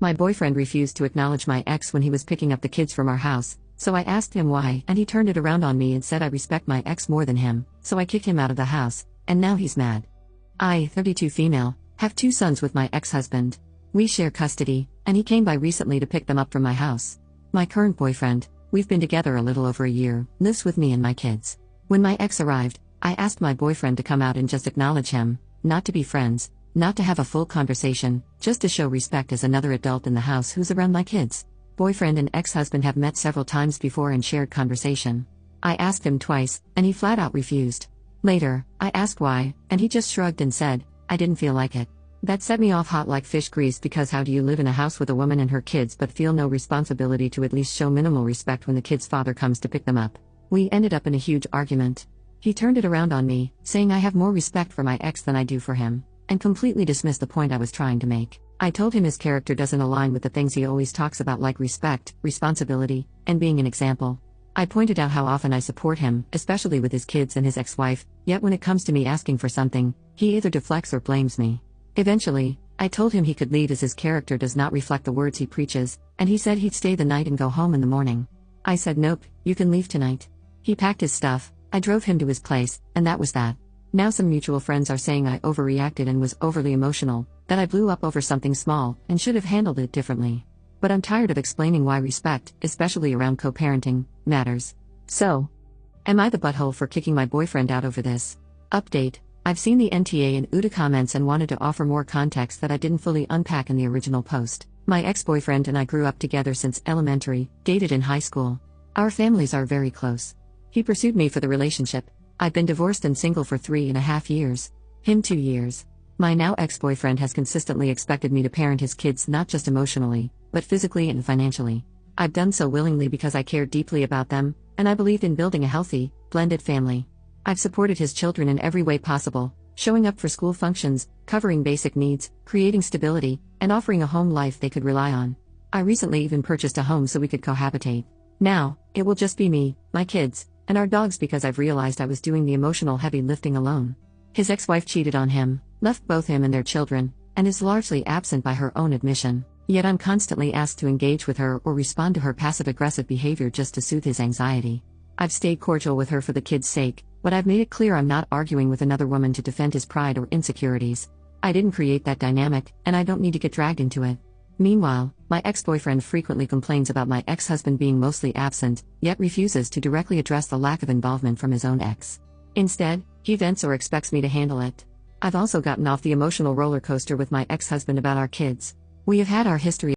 My boyfriend refused to acknowledge my ex when he was picking up the kids from our house, so I asked him why, and he turned it around on me and said I respect my ex more than him, so I kicked him out of the house, and now he's mad. I, 32 female, have 2 sons with my ex-husband. We share custody, and he came by recently to pick them up from my house. My current boyfriend, we've been together a little over a year, lives with me and my kids. When my ex arrived, I asked my boyfriend to come out and just acknowledge him, not to be friends, not to have a full conversation, just to show respect as another adult in the house who's around my kids. Boyfriend and ex-husband have met several times before and shared conversation. I asked him twice, and he flat out refused. Later, I asked why, and he just shrugged and said, I didn't feel like it. That set me off hot like fish grease, because how do you live in a house with a woman and her kids but feel no responsibility to at least show minimal respect when the kid's father comes to pick them up? We ended up in a huge argument. He turned it around on me, saying I have more respect for my ex than I do for him, and completely dismissed the point I was trying to make. I told him his character doesn't align with the things he always talks about, like respect, responsibility, and being an example. I pointed out how often I support him, especially with his kids and his ex-wife, yet when it comes to me asking for something, he either deflects or blames me. Eventually, I told him he could leave as his character does not reflect the words he preaches, and he said he'd stay the night and go home in the morning. I said nope, you can leave tonight. He packed his stuff, I drove him to his place, and that was that. Now some mutual friends are saying I overreacted and was overly emotional, that I blew up over something small, and should have handled it differently. But I'm tired of explaining why respect, especially around co-parenting, matters. So, am I the butthole for kicking my boyfriend out over this? Update: I've seen the NTA and UTA comments and wanted to offer more context that I didn't fully unpack in the original post. My ex-boyfriend and I grew up together since elementary, dated in high school. Our families are very close. He pursued me for the relationship. I've been divorced and single for 3.5 years. Him 2 years. My now ex-boyfriend has consistently expected me to parent his kids not just emotionally, but physically and financially. I've done so willingly because I care deeply about them, and I believed in building a healthy, blended family. I've supported his children in every way possible, showing up for school functions, covering basic needs, creating stability, and offering a home life they could rely on. I recently even purchased a home so we could cohabitate. Now, it will just be me, my kids, and our dogs, because I've realized I was doing the emotional heavy lifting alone. His ex-wife cheated on him, left both him and their children, and is largely absent by her own admission. Yet I'm constantly asked to engage with her or respond to her passive-aggressive behavior just to soothe his anxiety. I've stayed cordial with her for the kids' sake, but I've made it clear I'm not arguing with another woman to defend his pride or insecurities. I didn't create that dynamic, and I don't need to get dragged into it. Meanwhile, my ex-boyfriend frequently complains about my ex-husband being mostly absent, yet refuses to directly address the lack of involvement from his own ex. Instead, he vents or expects me to handle it. I've also gotten off the emotional roller coaster with my ex-husband about our kids. We have had our history